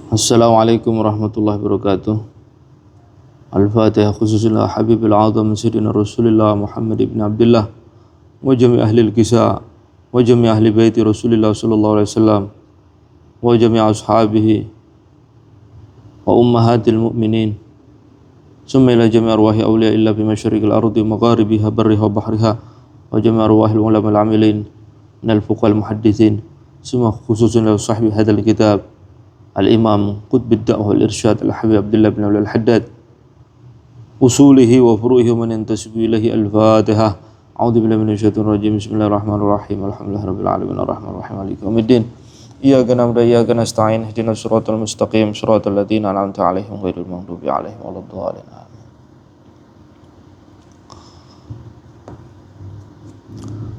Assalamualaikum warahmatullahi wabarakatuh. Al-Fatihah khususillah Habibil Azam Sayyidina Rasulullah Muhammad ibn Abdullah wa jami' ahli al-kisah wa jami' ahli baiti Rasulullah sallallahu alaihi wasallam wa jami' ashabihi wa ummahatil mu'minin summa ila jami' arwahi awliya illa bi masyariqil ardi magharibiha barriha wa bahriha wa jami' arwahil ulama al-amilin minal fuqaha al-muhaddithin summa khususan ila sahbi hadzal kitab Al-Imam Qutbid Da'wah Al-Irsyad Al-Habib Abdullah bin Abdul Haddad usulihi wa furu'ihi wa man yantasibu ilahi al-Fatihah. A'udzu billahi minasyaitonir rajim. Bismillahirrahmanirrahim. Alhamdulillahirabbil alamin arrahmanir rahim maliki yaumiddin. Iyyaka na'budu wa iyyaka nasta'in. Ihdinas siratal mustaqim, siratal ladzina an'amta 'alaihim ghairil maghdubi 'alaihim waladdallin.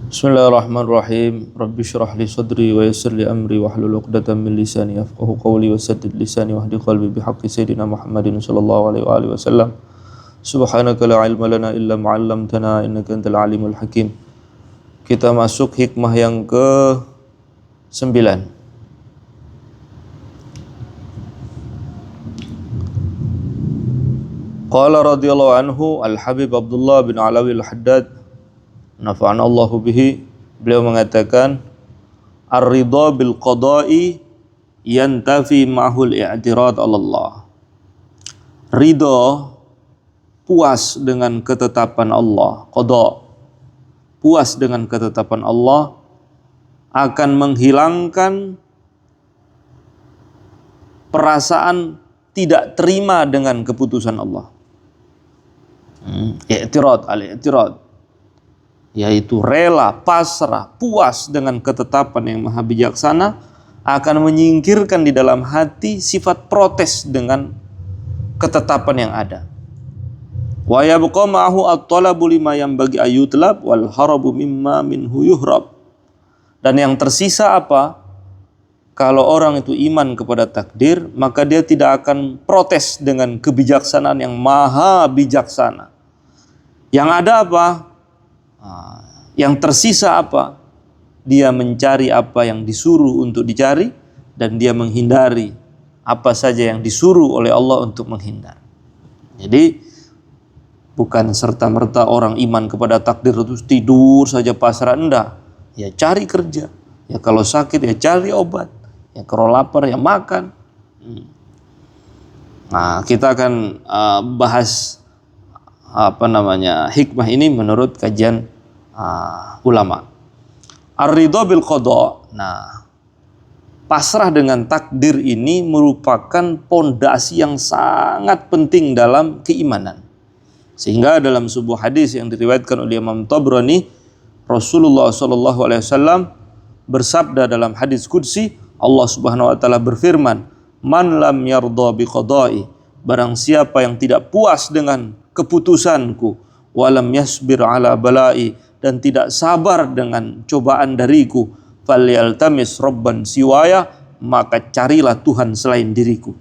Bismillahirrahmanirrahim. Rabbi shrah li sadri wa yassir li amri wahlul 'uqdatam min lisani yafqahu qawli wa saddid lisani wahdi qalbi bihaqqi sayyidina Muhammadin sallallahu alaihi wa alihi wasallam. Subhanaka la ilma lana illa ma 'allamtana innaka antal alimul hakim. Kita masuk hikmah yang ke-9. Qala radhiyallahu anhu Al-Habib Abdullah bin Alawi Al-Haddad nafa'ana Allahu bihi, beliau mengatakan ar-ridha bil qada'i yantafi ma'hul i'tirad 'ala Allah. Ridha, puas dengan ketetapan Allah, qada, puas dengan ketetapan Allah akan menghilangkan perasaan tidak terima dengan keputusan Allah. I'tirad, al-i'tirad, yaitu rela, pasrah, puas dengan ketetapan yang maha bijaksana, akan menyingkirkan di dalam hati sifat protes dengan ketetapan yang ada. Wa yabqa ma'ahu at-talabu lima yanbaghi ayyutlab wal harabu mimma minhu yuhrab. Dan yang tersisa apa? Kalau orang itu iman kepada takdir, maka dia tidak akan protes dengan kebijaksanaan yang maha bijaksana. Yang ada apa? Yang tersisa apa? Dia mencari apa yang disuruh untuk dicari, dan dia menghindari apa saja yang disuruh oleh Allah untuk menghindar. Jadi bukan serta-merta orang iman kepada takdir terus tidur saja pasrah, enggak. Ya cari kerja, ya kalau sakit ya cari obat, ya kalau lapar ya makan. Nah, kita akan bahas hikmah ini menurut kajian ulama. Ar-ridha bil qada. Nah, pasrah dengan takdir ini merupakan pondasi yang sangat penting dalam keimanan. Sehingga dalam sebuah hadis yang diriwayatkan oleh Imam Tabrani, Rasulullah sallallahu alaihi wasallam bersabda dalam hadis qudsi, Allah Subhanahu wa taala berfirman, "Man lam yardha bi qada'i," barang siapa yang tidak puas dengan keputusanku, walam yasbir ala bala'i, dan tidak sabar dengan cobaan dariku, falyaltamis rabban siwaya, maka carilah Tuhan selain diriku.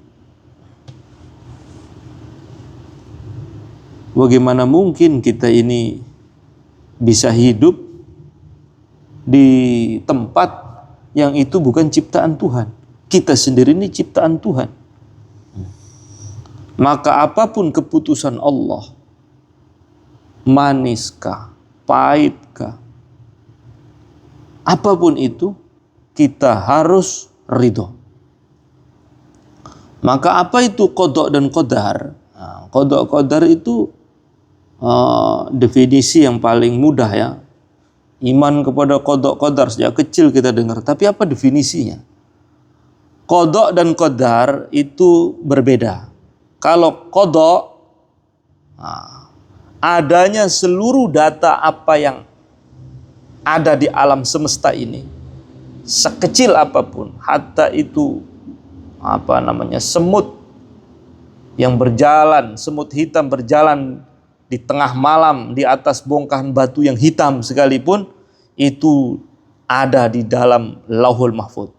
Bagaimana mungkin kita ini bisa hidup di tempat yang itu bukan ciptaan Tuhan? Kita sendiri ini ciptaan Tuhan. Maka apapun keputusan Allah, maniskah, pahitkah, apapun itu, kita harus ridho. Maka apa itu qada dan qadar? Qada qadar itu definisi yang paling mudah ya. Iman kepada qada qadar sejak kecil kita dengar, tapi apa definisinya? Qada dan qadar itu berbeda. Kalau qada, adanya seluruh data apa yang ada di alam semesta ini, sekecil apapun, hatta itu semut yang berjalan, semut hitam berjalan di tengah malam di atas bongkahan batu yang hitam sekalipun, itu ada di dalam Lauhul Mahfuz.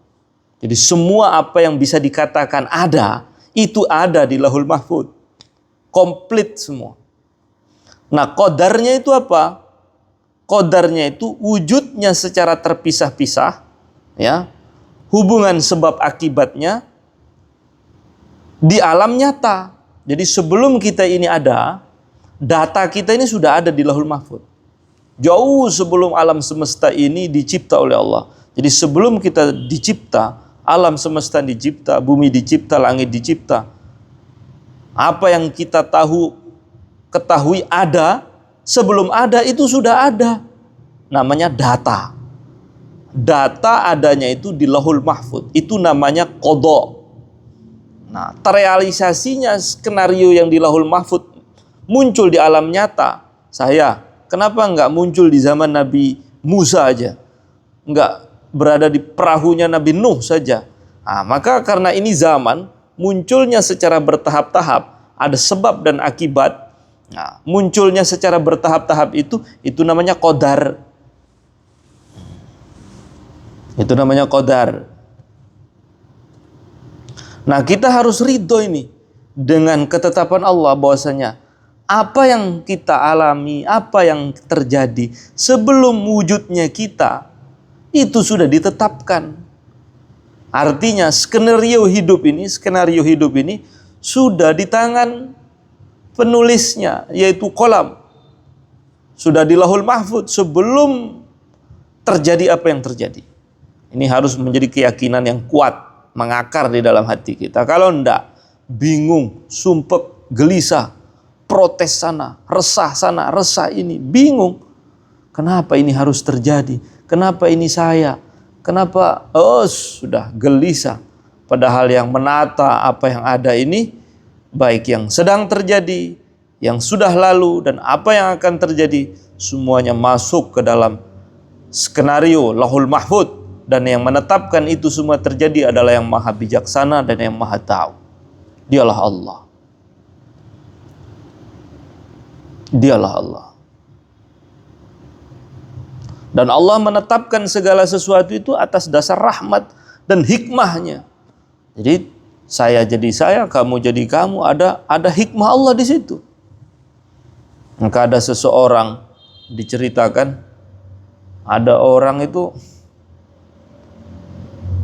Jadi semua apa yang bisa dikatakan ada, itu ada di Lauhul Mahfuz. Komplit semua. Nah, qadarnya itu apa? Qadarnya itu wujudnya secara terpisah-pisah, ya. Hubungan sebab akibatnya di alam nyata. Jadi sebelum kita ini ada, data kita ini sudah ada di Lauhul Mahfuz. Jauh sebelum alam semesta ini dicipta oleh Allah. Jadi sebelum kita dicipta, alam semesta dicipta, bumi dicipta, langit dicipta, apa yang kita ketahui ada, sebelum ada itu sudah ada. Namanya data. Data adanya itu di Lauhul Mahfuz. Itu namanya qadha. Nah, terrealisasinya skenario yang di Lauhul Mahfuz muncul di alam nyata. Kenapa nggak muncul di zaman Nabi Musa aja? Nggak berada di perahunya Nabi Nuh saja. Nah, maka karena ini zaman, munculnya secara bertahap-tahap, ada sebab dan akibat. Nah, munculnya secara bertahap-tahap itu namanya qadar. Itu namanya qadar. Nah, kita harus ridho ini dengan ketetapan Allah bahwasanya apa yang kita alami, apa yang terjadi sebelum wujudnya kita itu sudah ditetapkan. Artinya skenario hidup ini sudah di tangan penulisnya, yaitu qalam. Sudah di Lauhul Mahfuz sebelum terjadi apa yang terjadi. Ini harus menjadi keyakinan yang kuat, mengakar di dalam hati kita. Kalau enggak, bingung, sumpek, gelisah, protes sana, resah ini, bingung. Kenapa ini harus terjadi? Kenapa ini saya? Kenapa? Sudah gelisah. Padahal yang menata apa yang ada ini, baik yang sedang terjadi, yang sudah lalu, dan apa yang akan terjadi, semuanya masuk ke dalam skenario Lauhul Mahfuz. Dan yang menetapkan itu semua terjadi adalah yang maha bijaksana dan yang maha tahu. Dialah Allah. Dialah Allah. Dan Allah menetapkan segala sesuatu itu atas dasar rahmat dan hikmahnya. Jadi saya jadi saya, kamu jadi kamu, ada hikmah Allah di situ. Maka ada seseorang diceritakan, ada orang itu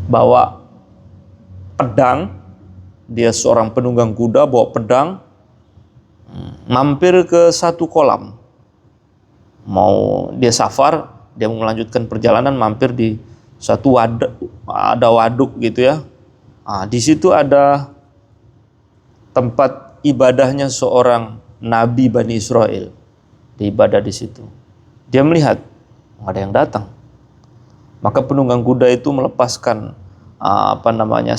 bawa pedang, dia seorang penunggang kuda bawa pedang, mampir ke satu kolam, mau dia safar, dia mau melanjutkan perjalanan, mampir di satu waduk gitu ya. Di situ ada tempat ibadahnya seorang nabi Bani Israel, dia ibadah di situ. Dia melihat ada yang datang. Maka penunggang kuda itu melepaskan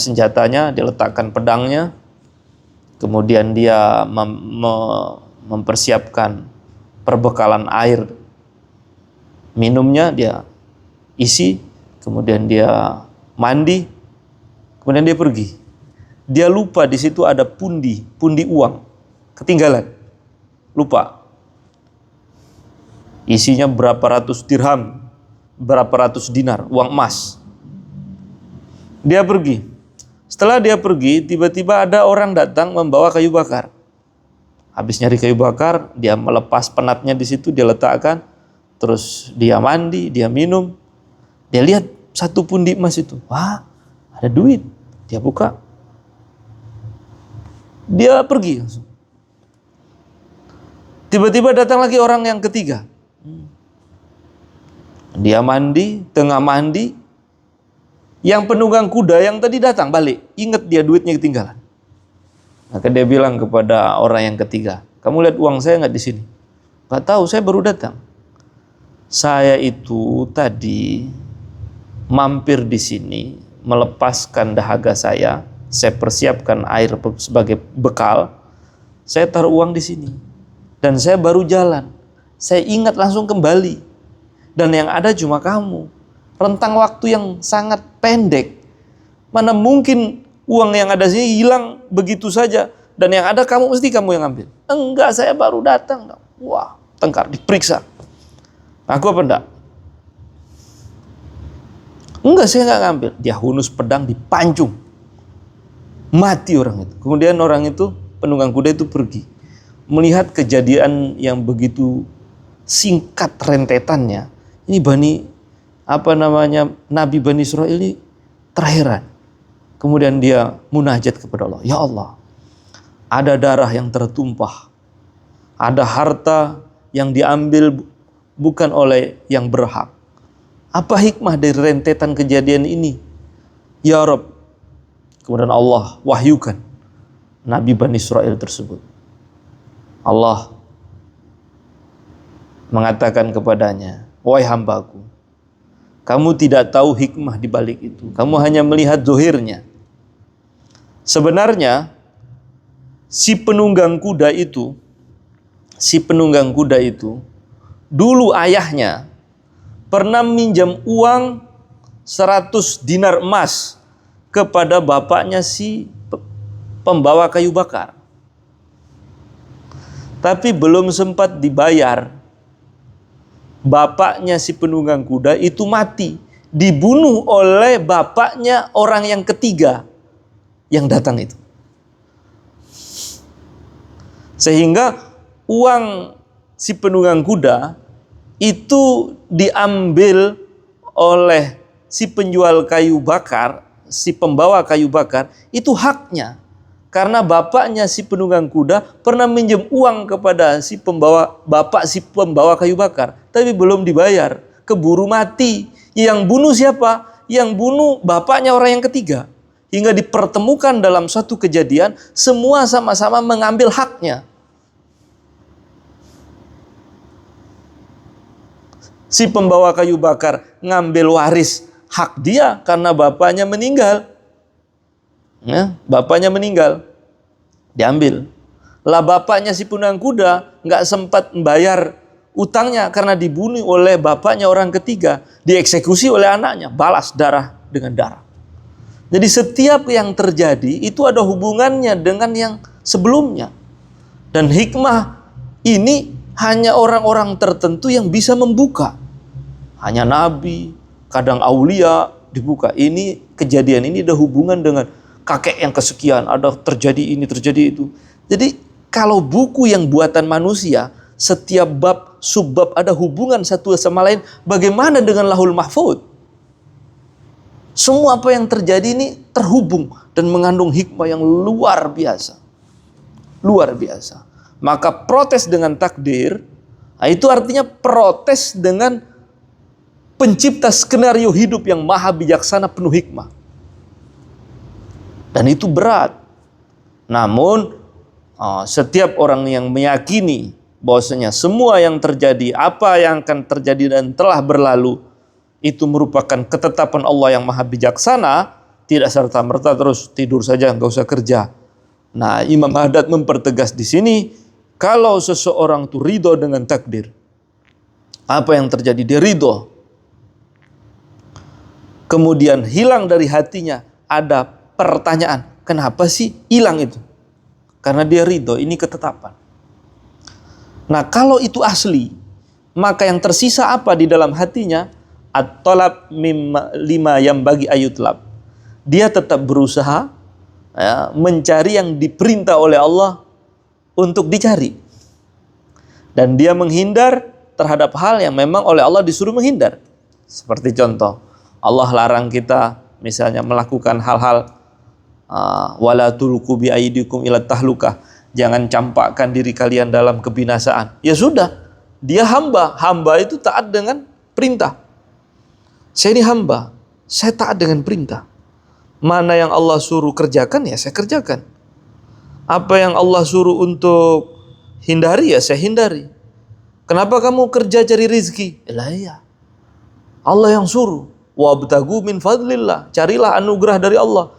senjatanya, dia letakkan pedangnya, kemudian dia mempersiapkan perbekalan air minumnya, dia isi, kemudian dia mandi, kemudian dia pergi. Dia lupa di situ ada pundi uang, ketinggalan, lupa. Isinya berapa ratus dirham, berapa ratus dinar, uang emas. Dia pergi. Setelah dia pergi, tiba-tiba ada orang datang membawa kayu bakar. Habis nyari kayu bakar, dia melepas penatnya di situ, dia letakkan. Terus dia mandi, dia minum. Dia lihat satu pundi emas itu. Wah, ada duit. Dia buka. Dia pergi langsung. Tiba-tiba datang lagi orang yang ketiga. Dia mandi, tengah mandi, yang penunggang kuda yang tadi datang balik, ingat dia duitnya ketinggalan. Maka dia bilang kepada orang yang ketiga, kamu lihat uang saya nggak di sini? Nggak tahu, saya baru datang. Saya itu tadi mampir di sini, melepaskan dahaga saya persiapkan air sebagai bekal, saya taruh uang di sini, dan saya baru jalan. Saya ingat langsung kembali, dan yang ada cuma kamu. Rentang waktu yang sangat pendek. Mana mungkin uang yang ada sini hilang begitu saja, dan yang ada mesti kamu yang ambil. Enggak, saya baru datang. Wah, tengkar, diperiksa. Aku apa enggak? Enggak, saya enggak ngambil. Dia hunus pedang, dipancung. Mati orang itu. Kemudian orang itu, penunggang kuda itu pergi. Melihat kejadian yang begitu singkat rentetannya, ini Nabi Bani Israel ini terheran. Kemudian dia munajat kepada Allah, ya Allah, ada darah yang tertumpah, ada harta yang diambil bukan oleh yang berhak. Apa hikmah dari rentetan kejadian ini? Ya Rabb. Kemudian Allah wahyukan Nabi Bani Israel tersebut. Allah mengatakan kepadanya, wahai hambaku, kamu tidak tahu hikmah di balik itu. Kamu hanya melihat zahirnya. Sebenarnya si penunggang kuda itu dulu ayahnya pernah minjam uang 100 dinar emas kepada bapaknya si pembawa kayu bakar. Tapi belum sempat dibayar, bapaknya si penunggang kuda itu mati, dibunuh oleh bapaknya orang yang ketiga yang datang itu. Sehingga uang si penunggang kuda itu diambil oleh si penjual kayu bakar, si pembawa kayu bakar, itu haknya. Karena bapaknya si penunggang kuda pernah minjem uang kepada si pembawa kayu bakar, tapi belum dibayar, keburu mati. Yang bunuh siapa? Yang bunuh bapaknya orang yang ketiga. Hingga dipertemukan dalam suatu kejadian, semua sama-sama mengambil haknya. Si pembawa kayu bakar ngambil waris hak dia karena bapaknya meninggal. Ya, bapaknya meninggal, diambil. Lah bapaknya si penunggang kuda nggak sempat membayar utangnya karena dibunuh oleh bapaknya orang ketiga, dieksekusi oleh anaknya, balas darah dengan darah. Jadi setiap yang terjadi itu ada hubungannya dengan yang sebelumnya. Dan hikmah ini hanya orang-orang tertentu yang bisa membuka. Hanya nabi, kadang aulia dibuka. Ini kejadian ini ada hubungan dengan kakek yang kesekian, ada terjadi ini, terjadi itu. Jadi kalau buku yang buatan manusia, setiap bab, subbab ada hubungan satu sama lain. Bagaimana dengan Lauhul Mahfuz? Semua apa yang terjadi ini terhubung dan mengandung hikmah yang luar biasa. Luar biasa. Maka protes dengan takdir, itu artinya protes dengan pencipta skenario hidup yang maha bijaksana penuh hikmah. Dan itu berat. Namun setiap orang yang meyakini bahwasanya semua yang terjadi, apa yang akan terjadi dan telah berlalu, itu merupakan ketetapan Allah yang maha bijaksana, tidak serta-merta terus tidur saja, nggak usah kerja. Nah, Imam Haddad mempertegas di sini, kalau seseorang itu ridho dengan takdir, apa yang terjadi dia ridho, kemudian hilang dari hatinya ada pertanyaan, kenapa sih hilang itu? Karena dia ridho, ini ketetapan. Nah, kalau itu asli, maka yang tersisa apa di dalam hatinya? At-talab lima yang bagi ayutlab. Dia tetap berusaha mencari yang diperintah oleh Allah untuk dicari. Dan dia menghindar terhadap hal yang memang oleh Allah disuruh menghindar. Seperti contoh, Allah larang kita misalnya melakukan hal-hal wala tulqu bi aydikum ila tahlukah, jangan campakkan diri kalian dalam kebinasaan. Ya sudah, dia hamba itu taat dengan perintah. Saya ini hamba, saya taat dengan perintah. Mana yang Allah suruh kerjakan ya saya kerjakan. Apa yang Allah suruh untuk hindari ya saya hindari. Kenapa kamu kerja cari rizki? Ya Allah yang suruh. Wabtagu min fadlillah, carilah anugerah dari Allah.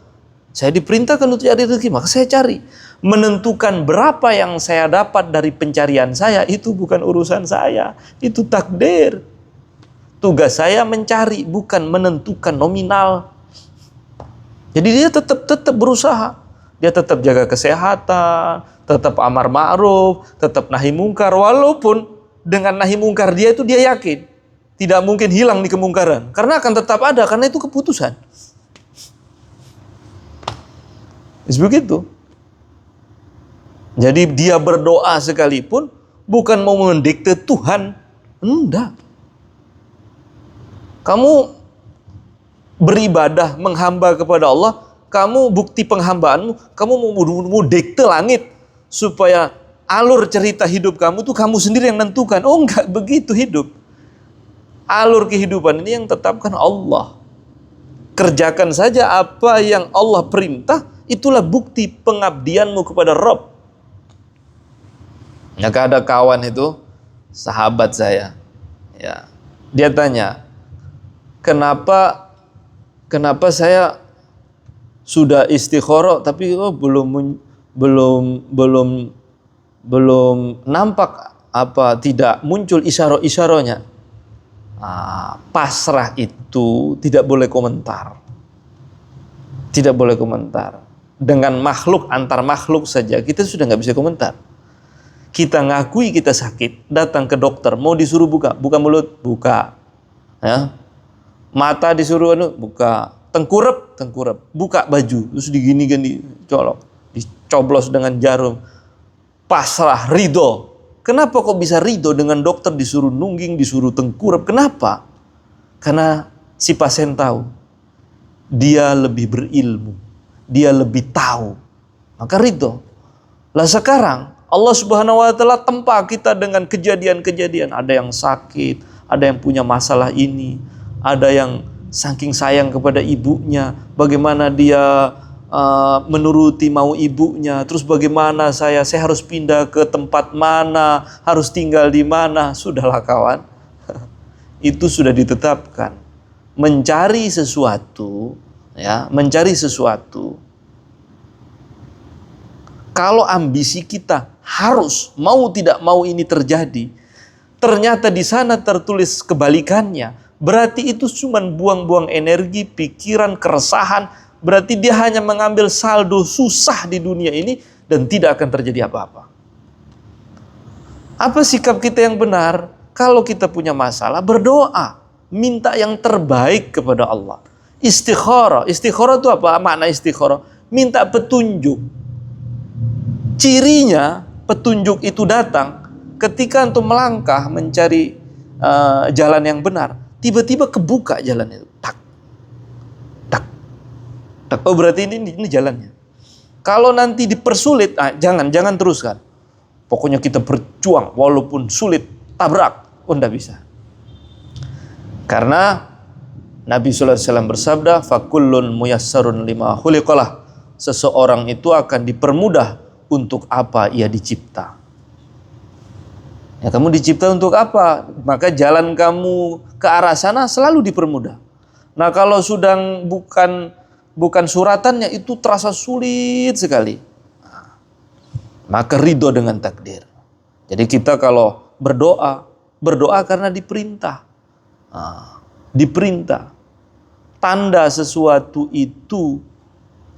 Saya diperintahkan untuk cari rezeki, maka saya cari. Menentukan berapa yang saya dapat dari pencarian saya, itu bukan urusan saya. Itu takdir. Tugas saya mencari, bukan menentukan nominal. Jadi dia tetap berusaha. Dia tetap jaga kesehatan, tetap amar ma'ruf, tetap nahi mungkar. Walaupun dengan nahi mungkar dia itu dia yakin tidak mungkin hilang di kemungkaran. Karena akan tetap ada, karena itu keputusan. Begitu. Jadi dia berdoa sekalipun bukan mau mendikte Tuhan. Enggak. Kamu beribadah, menghamba kepada Allah, kamu bukti penghambaanmu, kamu mau dikte langit supaya alur cerita hidup kamu tuh kamu sendiri yang nentukan. Oh, enggak begitu hidup. Alur kehidupan ini yang tetapkan Allah. Kerjakan saja apa yang Allah perintah, itulah bukti pengabdianmu kepada Rabb. Maka ada kawan itu, sahabat saya, ya, dia tanya, kenapa saya sudah istikharah tapi belum nampak tidak muncul isyarah-isyarahnya. Pasrah itu tidak boleh komentar. Tidak boleh komentar. Dengan makhluk, antar makhluk saja kita sudah nggak bisa komentar. Kita ngakui kita sakit, datang ke dokter, mau disuruh buka mulut, buka. Ya. Mata disuruh buka, tengkurap, buka baju, terus digini-gini, colok, dicoblos dengan jarum. Pasrah, ridho. Kenapa kok bisa ridho dengan dokter disuruh nungging, disuruh tengkurap? Kenapa? Karena si pasien tahu dia lebih berilmu, dia lebih tahu, maka ridho. Lah sekarang Allah Subhanahu wa taala tempa kita dengan kejadian-kejadian. Ada yang sakit, ada yang punya masalah ini, ada yang saking sayang kepada ibunya, bagaimana dia menuruti mau ibunya, terus bagaimana saya harus pindah ke tempat mana, harus tinggal di mana. Sudahlah kawan, itu sudah ditetapkan. Mencari sesuatu, ya, mencari sesuatu. Kalau ambisi kita harus mau tidak mau ini terjadi, ternyata di sana tertulis kebalikannya, berarti itu cuma buang-buang energi, pikiran, keresahan. Berarti dia hanya mengambil saldo susah di dunia ini dan tidak akan terjadi apa-apa. Apa sikap kita yang benar? Kalau kita punya masalah, berdoa, minta yang terbaik kepada Allah. Istikharah itu apa? Makna istikharah, minta petunjuk. Cirinya petunjuk itu datang ketika untuk melangkah mencari jalan yang benar, tiba-tiba kebuka jalan itu. Oh, berarti ini jalannya. Kalau nanti dipersulit, jangan teruskan. Pokoknya kita berjuang walaupun sulit, tabrak. Oh, enggak bisa. Karena Nabi sallallahu alaihi wasallam bersabda, fakullun muyassarun lima khuliqalah. Seseorang itu akan dipermudah untuk apa ia dicipta. Ya, kamu dicipta untuk apa? Maka jalan kamu ke arah sana selalu dipermudah. Nah, kalau sudah bukan suratannya, itu terasa sulit sekali. Maka ridho dengan takdir. Jadi kita kalau berdoa karena diperintah. Diperintah. Tanda sesuatu itu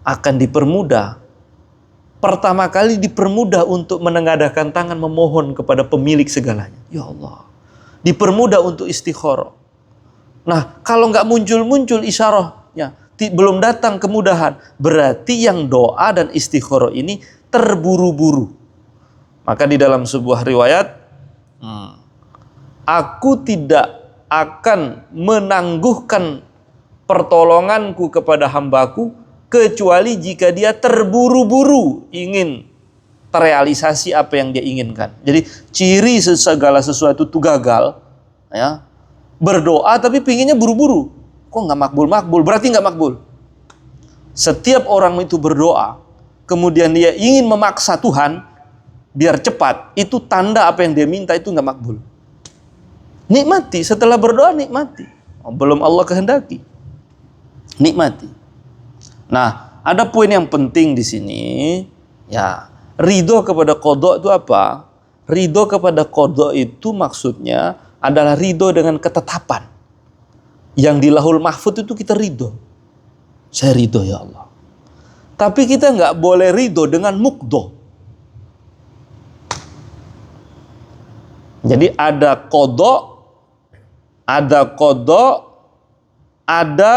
akan dipermudah. Pertama kali dipermudah untuk menengadahkan tangan memohon kepada pemilik segalanya. Ya Allah. Dipermudah untuk istikharah. Nah, kalau nggak muncul isyarahnya, belum datang kemudahan, berarti yang doa dan istikharah ini terburu-buru. Maka di dalam sebuah riwayat, aku tidak akan menangguhkan pertolonganku kepada hambaku kecuali jika dia terburu-buru ingin terrealisasi apa yang dia inginkan. Jadi ciri segala sesuatu itu gagal, ya, berdoa tapi pinginnya buru-buru. Kok nggak makbul? Berarti nggak makbul. Setiap orang itu berdoa, kemudian dia ingin memaksa Tuhan biar cepat, itu tanda apa yang dia minta itu nggak makbul. Nikmati, setelah berdoa nikmati. Belum Allah kehendaki, nikmati. Nah, ada poin yang penting di sini, ya, ridho kepada qadha itu apa? Ridho kepada qadha itu maksudnya adalah ridho dengan ketetapan. Yang di lahul mahfud itu kita ridho. Saya ridho ya Allah. Tapi kita nggak boleh ridho dengan muqdo. Jadi ada qadha, ada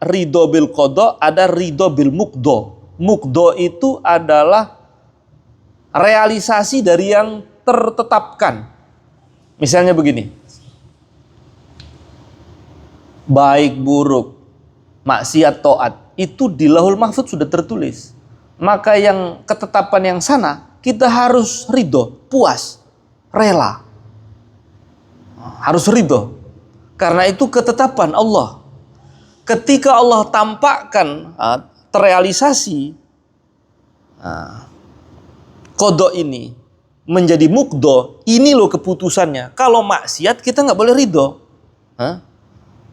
ridho bil qadha, ada ridho bil muqdo. Muqdo itu adalah realisasi dari yang tertetapkan. Misalnya begini. Baik buruk, maksiat taat, itu di lahul mahfud sudah tertulis. Maka yang ketetapan yang sana kita harus ridho, puas, rela. Harus ridho. Karena itu ketetapan Allah. Ketika Allah tampakkan terrealisasi qada ini menjadi muqdo, ini loh keputusannya. Kalau maksiat kita nggak boleh ridho.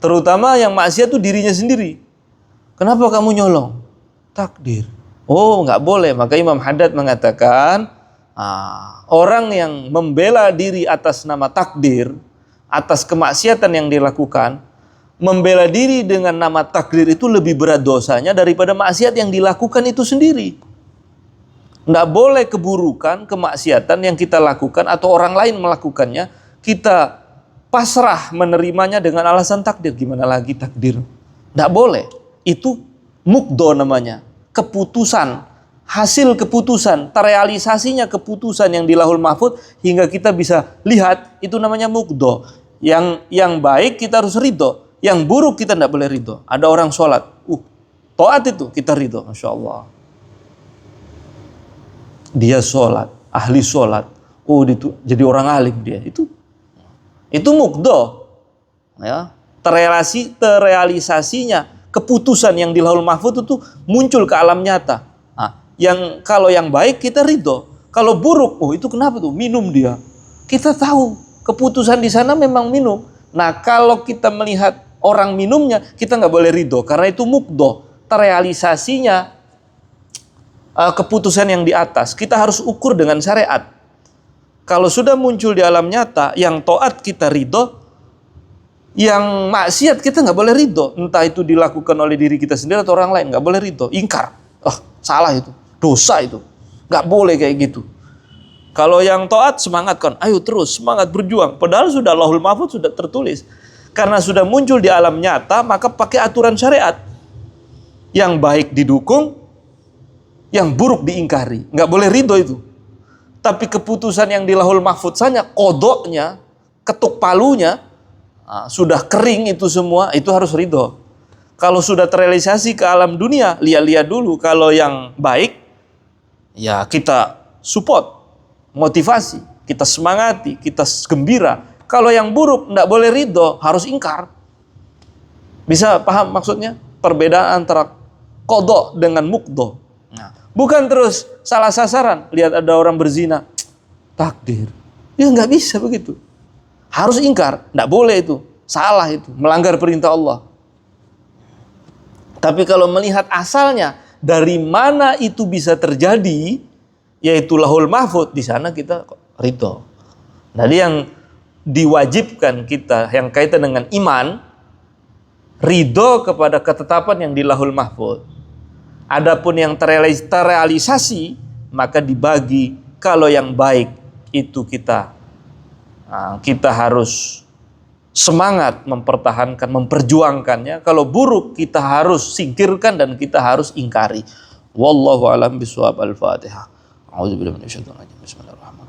Terutama yang maksiat itu dirinya sendiri. Kenapa kamu nyolong? Takdir. Oh, nggak boleh. Maka Imam Haddad mengatakan, orang yang membela diri atas nama takdir, atas kemaksiatan yang dilakukan, membela diri dengan nama takdir itu lebih berat dosanya daripada maksiat yang dilakukan itu sendiri. Nggak boleh keburukan, kemaksiatan yang kita lakukan atau orang lain melakukannya, kita pasrah menerimanya dengan alasan takdir. Gimana lagi takdir? Nggak boleh. Itu mukdo namanya. Keputusan, hasil keputusan, terrealisasinya keputusan yang di Lauhul Mahfuz hingga kita bisa lihat, itu namanya mukdo. Yang baik kita harus ridho, yang buruk kita tidak boleh ridho. Ada orang sholat, taat itu kita ridho, Masya Allah. Dia sholat, ahli sholat, jadi orang alim dia. Itu mukdo, ya. Terrealisasinya keputusan yang di Lauhul Mahfuz itu muncul ke alam nyata. Kalau yang baik kita ridho, kalau buruk, itu kenapa tuh? Minum dia. Kita tahu keputusan di sana memang minum. Nah, kalau kita melihat orang minumnya, kita nggak boleh ridho karena itu mukdo, terrealisasinya keputusan yang di atas. Kita harus ukur dengan syariat. Kalau sudah muncul di alam nyata, yang taat kita ridho, yang maksiat kita nggak boleh ridho. Entah itu dilakukan oleh diri kita sendiri atau orang lain, nggak boleh ridho. Ingkar, salah itu, dosa itu, nggak boleh kayak gitu. Kalau yang taat semangatkan, ayo terus semangat berjuang. Padahal sudah Lauhul Mahfuz sudah tertulis. Karena sudah muncul di alam nyata, maka pakai aturan syariat. Yang baik didukung, yang buruk diingkari. Nggak boleh ridho itu. Tapi keputusan yang di Lauhul Mahfuz saja, kodoknya, ketuk palunya, sudah kering itu semua, itu harus ridho. Kalau sudah terrealisasi ke alam dunia, lihat-lihat dulu. Kalau yang baik, ya kita support, motivasi, kita semangati, kita gembira. Kalau yang buruk, tidak boleh ridho, harus ingkar. Bisa paham maksudnya? Perbedaan antara qada dengan muqdo. Bukan terus salah sasaran, lihat ada orang berzina, takdir. Ya nggak bisa begitu. Harus ingkar, tidak boleh itu. Salah itu, melanggar perintah Allah. Tapi kalau melihat asalnya, dari mana itu bisa terjadi, yaitu Lauhul Mahfuz, di sana kita ridho. Jadi yang diwajibkan kita, yang kaitan dengan iman, ridho kepada ketetapan yang di Lauhul Mahfuz. Adapun yang terrealisasi, maka dibagi. Kalau yang baik itu kita harus semangat mempertahankan, memperjuangkannya. Kalau buruk kita harus singkirkan dan kita harus ingkari. Wallahu a'lam bishawab. Al-Fatihah. A'udzubillahi minasyaitonir rajim. Bismillahirrahmanirrahim.